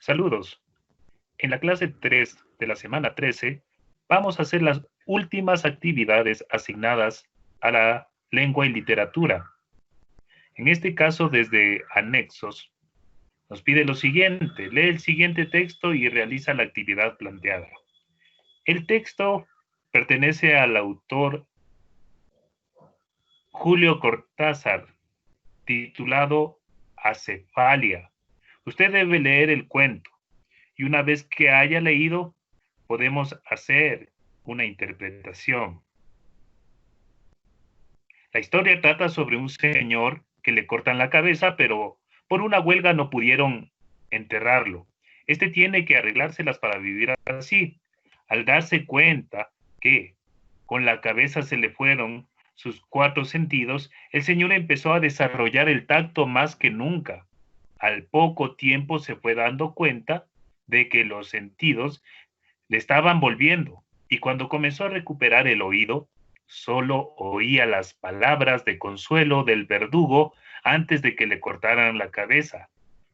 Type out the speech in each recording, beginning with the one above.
Saludos. En la clase 3 de la semana 13 vamos a hacer las últimas actividades asignadas a la lengua y literatura. En este caso, desde anexos, nos pide lo siguiente: lee el siguiente texto y realiza la actividad planteada. El texto pertenece al autor Julio Cortázar, titulado Acefalia. Usted debe leer el cuento y una vez que haya leído, podemos hacer una interpretación. La historia trata sobre un señor que le cortan la cabeza, pero por una huelga no pudieron enterrarlo. Este tiene que arreglárselas para vivir así. Al darse cuenta que con la cabeza se le fueron sus 4 sentidos, el señor empezó a desarrollar el tacto más que nunca. Al poco tiempo se fue dando cuenta de que los sentidos le estaban volviendo, y cuando comenzó a recuperar el oído, solo oía las palabras de consuelo del verdugo antes de que le cortaran la cabeza,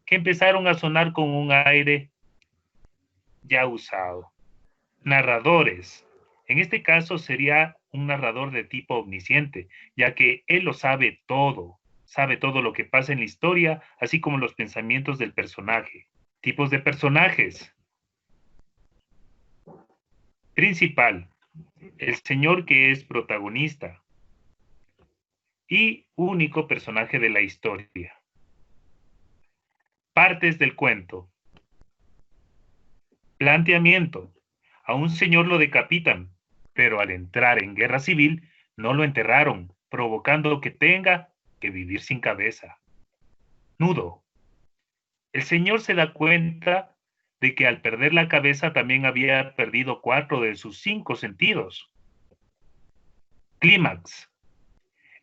que empezaron a sonar con un aire ya usado. Narradores. En este caso sería un narrador de tipo omnisciente, ya que él lo sabe todo lo que pasa en la historia, así como los pensamientos del personaje. Tipos de personajes. Principal, el señor que es protagonista y único personaje de la historia. Partes del cuento. Planteamiento. A un señor lo decapitan, pero al entrar en guerra civil no lo enterraron, provocando que tenga que vivir sin cabeza. Nudo. El señor se da cuenta de que al perder la cabeza también había perdido 4 de sus 5 sentidos. Clímax.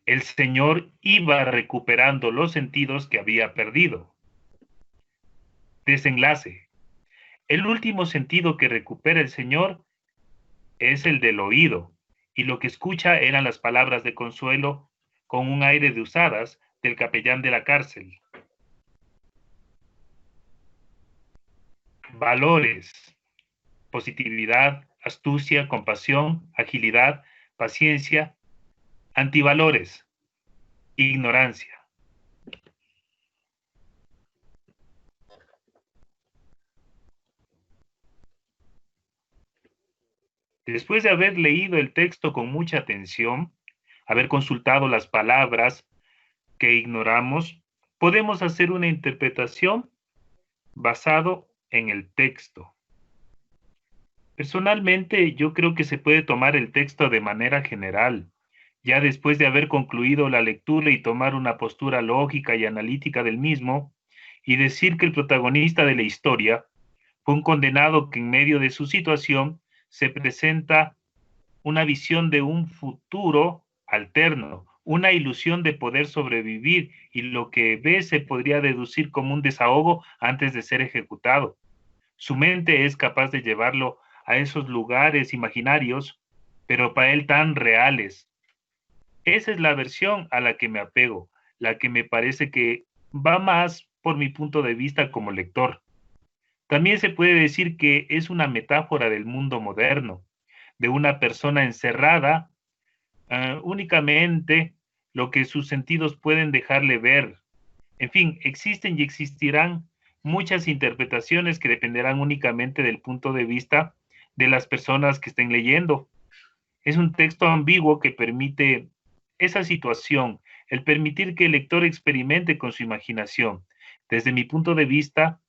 El señor iba recuperando los sentidos que había perdido. Desenlace. El último sentido que recupera el señor es el del oído, y lo que escucha eran las palabras de consuelo con un aire de usadas del capellán de la cárcel. Valores: positividad, astucia, compasión, agilidad, paciencia. Antivalores: ignorancia. Después de haber leído el texto con mucha atención, haber consultado las palabras que ignoramos, podemos hacer una interpretación basado en el texto. Personalmente, yo creo que se puede tomar el texto de manera general, ya después de haber concluido la lectura y tomar una postura lógica y analítica del mismo, y decir que el protagonista de la historia fue un condenado que en medio de su situación se presenta una visión de un futuro alterno, una ilusión de poder sobrevivir, y lo que ve se podría deducir como un desahogo antes de ser ejecutado. Su mente es capaz de llevarlo a esos lugares imaginarios, pero para él tan reales. Esa es la versión a la que me apego, la que me parece que va más por mi punto de vista como lector. También se puede decir que es una metáfora del mundo moderno, de una persona encerrada únicamente lo que sus sentidos pueden dejarle ver. En fin, existen y existirán muchas interpretaciones que dependerán únicamente del punto de vista de las personas que estén leyendo. Es un texto ambiguo que permite esa situación, el permitir que el lector experimente con su imaginación. Desde mi punto de vista,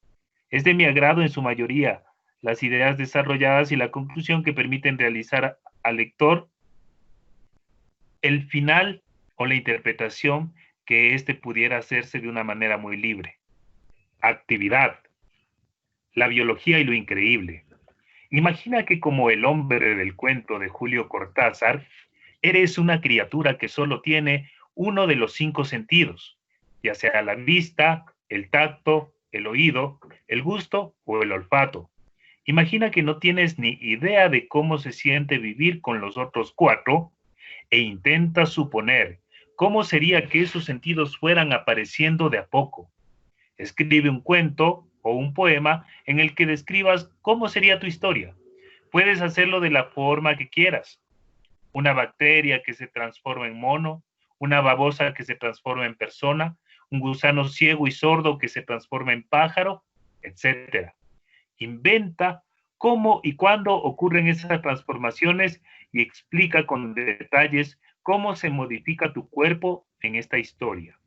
es de mi agrado en su mayoría las ideas desarrolladas y la conclusión que permiten realizar al lector el final o la interpretación que éste pudiera hacerse de una manera muy libre. Actividad: la biología y lo increíble. Imagina que, como el hombre del cuento de Julio Cortázar, eres una criatura que solo tiene uno de los 5 sentidos, ya sea la vista, el tacto, el oído, el gusto o el olfato. Imagina que no tienes ni idea de cómo se siente vivir con los otros 4 e intenta suponer cómo sería que esos sentidos fueran apareciendo de a poco. Escribe un cuento o un poema en el que describas cómo sería tu historia. Puedes hacerlo de la forma que quieras. Una bacteria que se transforma en mono, una babosa que se transforma en persona, un gusano ciego y sordo que se transforma en pájaro, etc. Inventa cómo y cuándo ocurren esas transformaciones y explica con detalles cómo se modifica tu cuerpo en esta historia.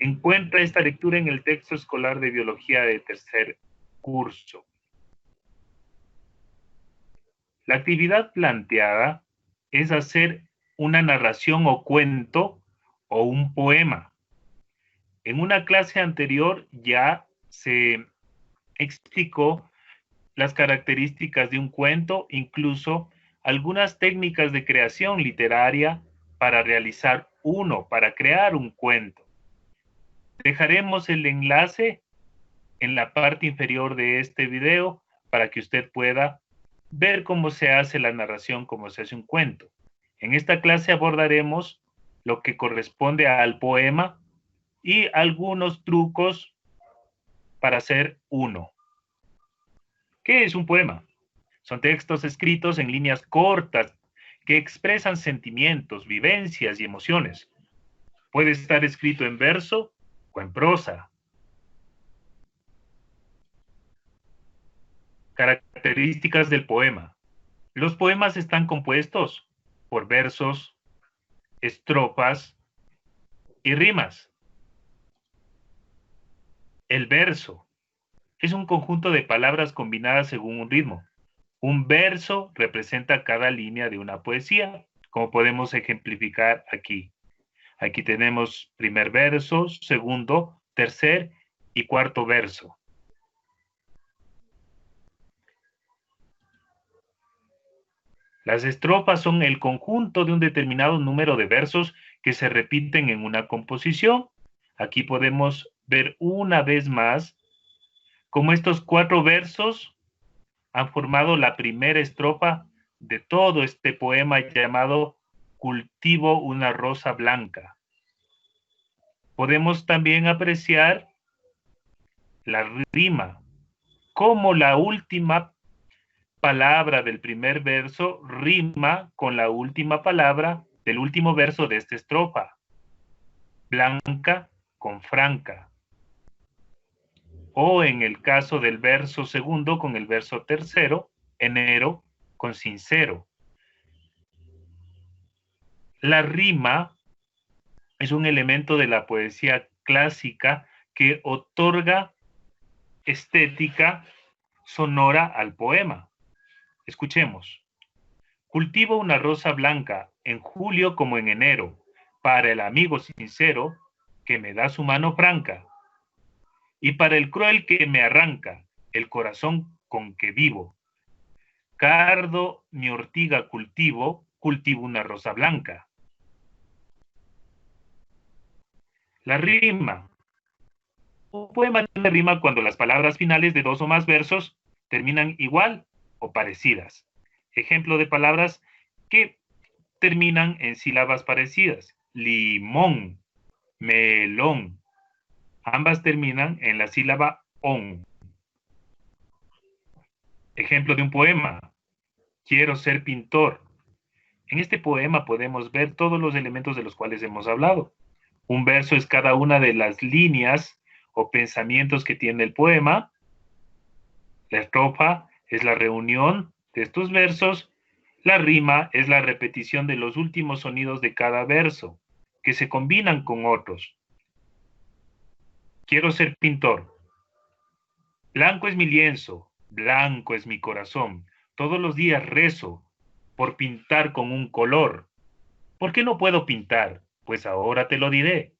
Encuentra esta lectura en el texto escolar de biología de tercer curso. La actividad planteada es hacer una narración o cuento o un poema. En una clase anterior ya se explicó las características de un cuento, incluso algunas técnicas de creación literaria para realizar para crear un cuento. Dejaremos el enlace en la parte inferior de este video para que usted pueda ver cómo se hace la narración, cómo se hace un cuento. En esta clase abordaremos lo que corresponde al poema y algunos trucos para hacer uno. ¿Qué es un poema? Son textos escritos en líneas cortas que expresan sentimientos, vivencias y emociones. Puede estar escrito en verso o en prosa. Características del poema. Los poemas están compuestos por versos, estrofas y rimas. El verso es un conjunto de palabras combinadas según un ritmo. Un verso representa cada línea de una poesía, como podemos ejemplificar aquí. Aquí tenemos primer verso, segundo, tercer y cuarto verso. Las estrofas son el conjunto de un determinado número de versos que se repiten en una composición. Aquí podemos ver una vez más cómo estos 4 versos han formado la primera estrofa de todo este poema llamado Cultivo una rosa blanca. Podemos también apreciar la rima, cómo la última palabra del primer verso rima con la última palabra del último verso de esta estrofa. Blanca con franca. O en el caso del verso segundo con el verso tercero, enero con sincero. La rima es un elemento de la poesía clásica que otorga estética sonora al poema. Escuchemos. Cultivo una rosa blanca en julio como en enero, para el amigo sincero que me da su mano franca, y para el cruel que me arranca el corazón con que vivo. Cardo mi ortiga cultivo una rosa blanca. La rima. Un poema tiene rima cuando las palabras finales de 2 o más versos terminan igual o parecidas. Ejemplo de palabras que terminan en sílabas parecidas. Limón, melón. Ambas terminan en la sílaba on. Ejemplo de un poema. Quiero ser pintor. En este poema podemos ver todos los elementos de los cuales hemos hablado. Un verso es cada una de las líneas o pensamientos que tiene el poema. La estrofa es la reunión de estos versos. La rima es la repetición de los últimos sonidos de cada verso, que se combinan con otros. Quiero ser pintor. Blanco es mi lienzo, blanco es mi corazón. Todos los días rezo por pintar con un color. ¿Por qué no puedo pintar? Pues ahora te lo diré.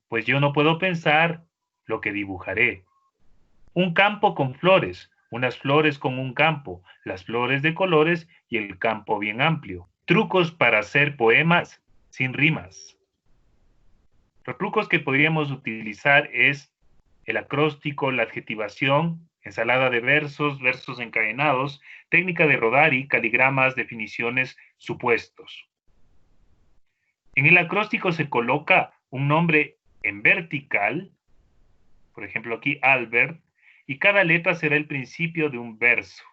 Pues yo no puedo pensar lo que dibujaré. Un campo con flores, unas flores con un campo, las flores de colores y el campo bien amplio. Trucos para hacer poemas sin rimas. Los trucos que podríamos utilizar es el acróstico, la adjetivación, ensalada de versos, versos encadenados, técnica de Rodari, caligramas, definiciones, supuestos. En el acróstico se coloca un nombre en vertical, por ejemplo aquí Albert, y cada letra será el principio de un verso.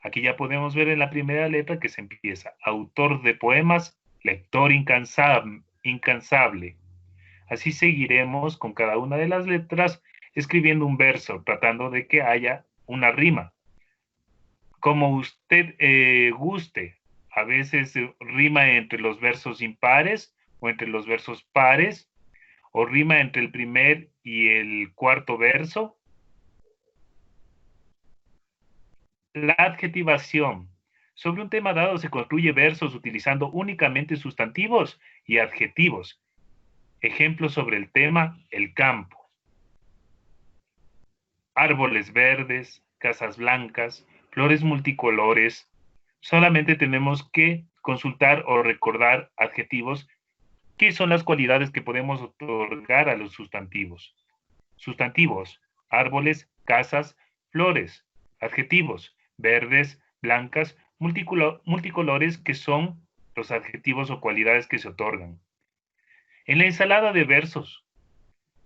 Aquí ya podemos ver en la primera letra que se empieza, autor de poemas, lector incansable. Así seguiremos con cada una de las letras escribiendo un verso, tratando de que haya una rima. Como usted guste, a veces rima entre los versos impares o entre los versos pares, o rima entre el primer y el cuarto verso. La adjetivación. Sobre un tema dado se construye versos utilizando únicamente sustantivos y adjetivos. Ejemplos sobre el tema, el campo. Árboles verdes, casas blancas, flores multicolores. Solamente tenemos que consultar o recordar adjetivos, que son las cualidades que podemos otorgar a los sustantivos. Sustantivos, árboles, casas, flores. Adjetivos, verdes, blancas, multicolores, que son los adjetivos o cualidades que se otorgan. En la ensalada de versos,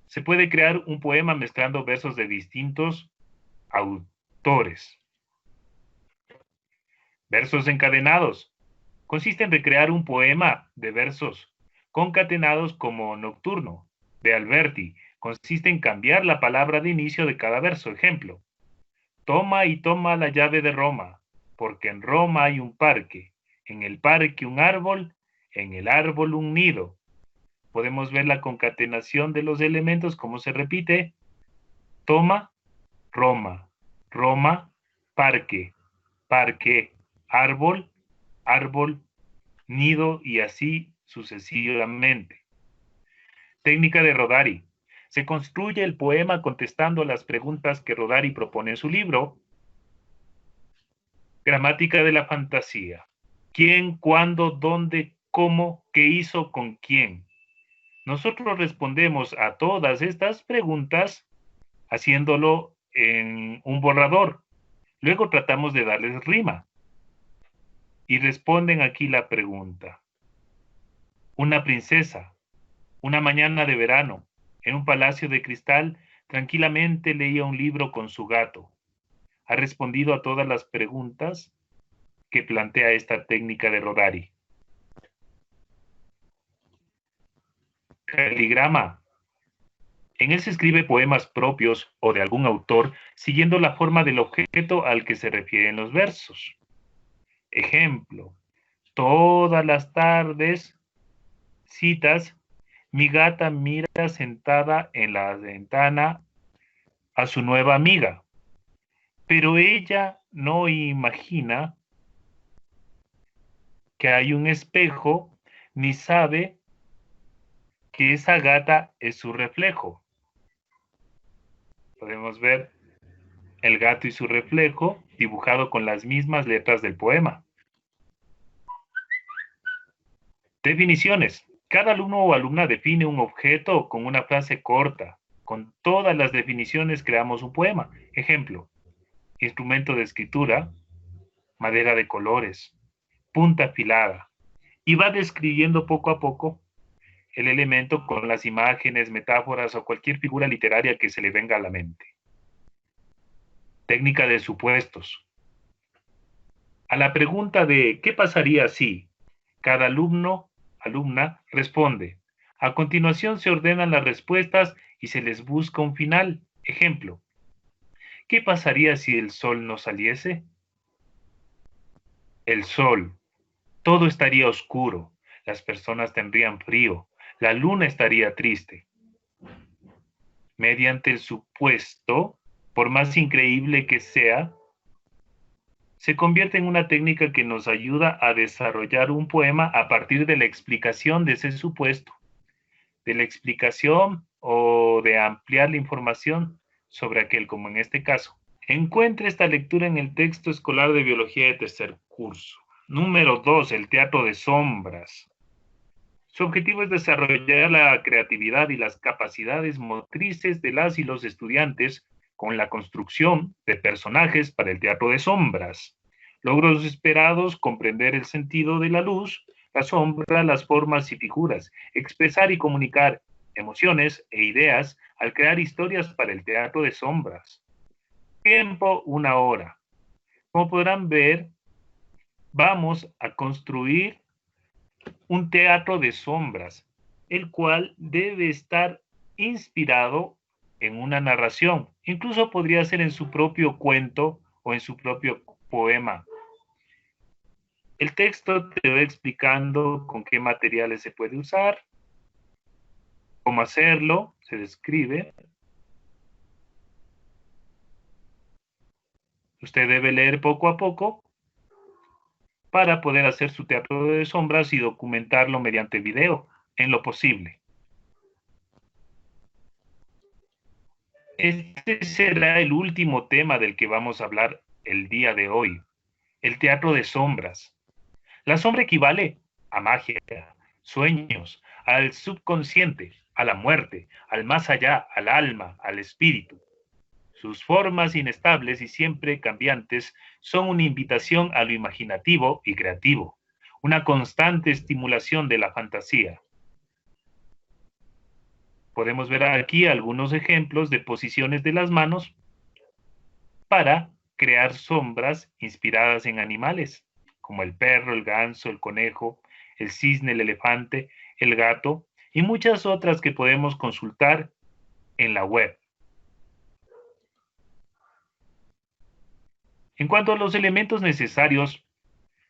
se puede crear un poema mezclando versos de distintos autores. Versos encadenados. Consiste en recrear un poema de versos concatenados como Nocturno, de Alberti. Consiste en cambiar la palabra de inicio de cada verso. Ejemplo, toma y toma la llave de Roma, porque en Roma hay un parque, en el parque un árbol, en el árbol un nido. Podemos ver la concatenación de los elementos, como se repite. Toma, Roma, Roma, parque, parque, árbol, árbol, nido, y así sucesivamente. Técnica de Rodari. Se construye el poema contestando las preguntas que Rodari propone en su libro. Gramática de la fantasía. ¿Quién, cuándo, dónde, cómo, qué hizo, con quién? Nosotros respondemos a todas estas preguntas haciéndolo en un borrador. Luego tratamos de darles rima. Y responden aquí la pregunta. Una princesa, una mañana de verano, en un palacio de cristal, tranquilamente leía un libro con su gato. Ha respondido a todas las preguntas que plantea esta técnica de Rodari. Caligrama. En él se escribe poemas propios o de algún autor siguiendo la forma del objeto al que se refieren los versos. Ejemplo, todas las tardes, citas, mi gata mira sentada en la ventana a su nueva amiga, pero ella no imagina que hay un espejo ni sabe que esa gata es su reflejo. Podemos ver el gato y su reflejo dibujado con las mismas letras del poema. Definiciones. Cada alumno o alumna define un objeto con una frase corta. Con todas las definiciones creamos un poema. Ejemplo, instrumento de escritura, madera de colores, punta afilada. Y va describiendo poco a poco el elemento con las imágenes, metáforas o cualquier figura literaria que se le venga a la mente. Técnica de supuestos. A la pregunta de ¿qué pasaría si? Cada alumna responde. A continuación se ordenan las respuestas y se les busca un final. Ejemplo, ¿qué pasaría si el sol no saliese? El sol. Todo estaría oscuro. Las personas tendrían frío. La luna estaría triste. Mediante el supuesto, por más increíble que sea, se convierte en una técnica que nos ayuda a desarrollar un poema a partir de la explicación de ese supuesto, de la explicación o de ampliar la información sobre aquel, como en este caso. Encuentre esta lectura en el texto escolar de biología de tercer curso. Número 2, el teatro de sombras. Su objetivo es desarrollar la creatividad y las capacidades motrices de las y los estudiantes con la construcción de personajes para el teatro de sombras. Logros esperados: comprender el sentido de la luz, la sombra, las formas y figuras, expresar y comunicar emociones e ideas al crear historias para el teatro de sombras. Tiempo, 1 hora. Como podrán ver, vamos a construir un teatro de sombras, el cual debe estar inspirado en una narración. Incluso podría ser en su propio cuento o en su propio poema. El texto te va explicando con qué materiales se puede usar, cómo hacerlo, se describe. Usted debe leer poco a poco para poder hacer su teatro de sombras y documentarlo mediante video, en lo posible. Este será el último tema del que vamos a hablar el día de hoy, el teatro de sombras. La sombra equivale a magia, sueños, al subconsciente, a la muerte, al más allá, al alma, al espíritu. Sus formas inestables y siempre cambiantes son una invitación a lo imaginativo y creativo, una constante estimulación de la fantasía. Podemos ver aquí algunos ejemplos de posiciones de las manos para crear sombras inspiradas en animales, como el perro, el ganso, el conejo, el cisne, el elefante, el gato y muchas otras que podemos consultar en la web. En cuanto a los elementos necesarios,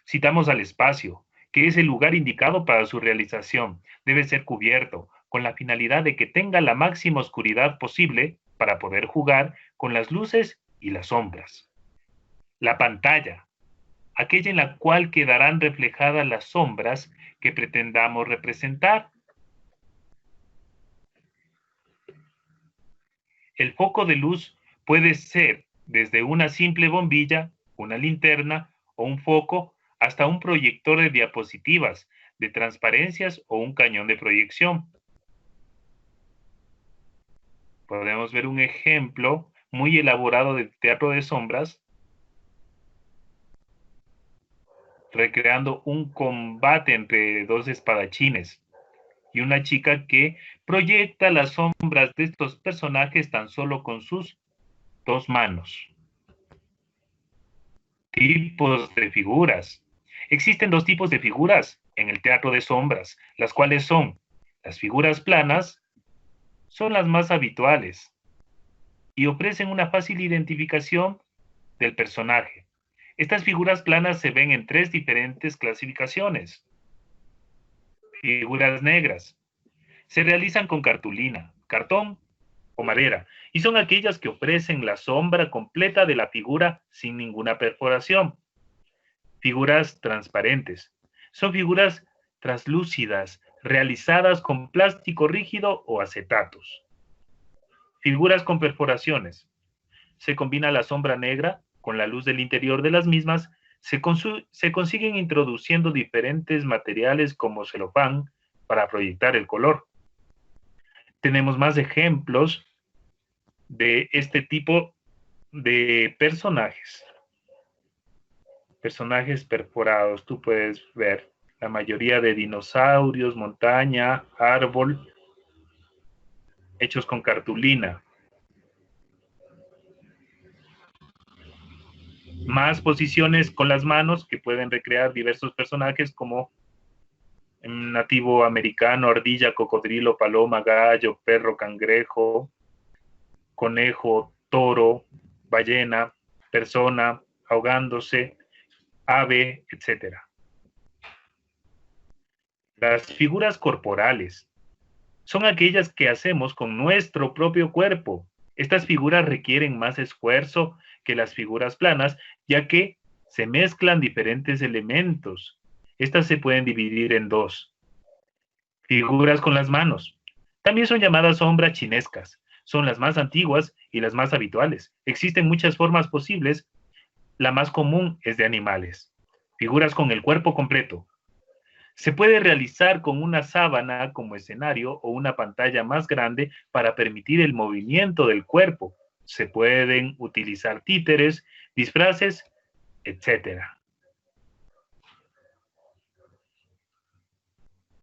citamos al espacio, que es el lugar indicado para su realización. Debe ser cubierto, con la finalidad de que tenga la máxima oscuridad posible para poder jugar con las luces y las sombras. La pantalla, aquella en la cual quedarán reflejadas las sombras que pretendamos representar. El foco de luz puede ser desde una simple bombilla, una linterna o un foco hasta un proyector de diapositivas, de transparencias o un cañón de proyección. Podemos ver un ejemplo muy elaborado de teatro de sombras, recreando un combate entre dos espadachines y una chica que proyecta las sombras de estos personajes tan solo con sus 2 manos. Tipos de figuras. Existen 2 tipos de figuras en el teatro de sombras, las cuales son las figuras planas, son las más habituales y ofrecen una fácil identificación del personaje. Estas figuras planas se ven en 3 diferentes clasificaciones. Figuras negras. Se realizan con cartulina, cartón o madera y son aquellas que ofrecen la sombra completa de la figura sin ninguna perforación. Figuras transparentes. Son figuras translúcidas realizadas con plástico rígido o acetatos. Figuras con perforaciones. Se combina la sombra negra con la luz del interior de las mismas. Se consiguen introduciendo diferentes materiales como celofán para proyectar el color. Tenemos más ejemplos de este tipo de personajes. Personajes perforados, tú puedes ver la mayoría de dinosaurios, montaña, árbol, hechos con cartulina. Más posiciones con las manos que pueden recrear diversos personajes como nativo americano, ardilla, cocodrilo, paloma, gallo, perro, cangrejo, conejo, toro, ballena, persona, ahogándose, ave, etc. Las figuras corporales son aquellas que hacemos con nuestro propio cuerpo. Estas figuras requieren más esfuerzo que las figuras planas, ya que se mezclan diferentes elementos. Estas se pueden dividir en 2. Figuras con las manos. También son llamadas sombras chinescas. Son las más antiguas y las más habituales. Existen muchas formas posibles. La más común es de animales. Figuras con el cuerpo completo. Se puede realizar con una sábana como escenario o una pantalla más grande para permitir el movimiento del cuerpo. Se pueden utilizar títeres, disfraces, etc.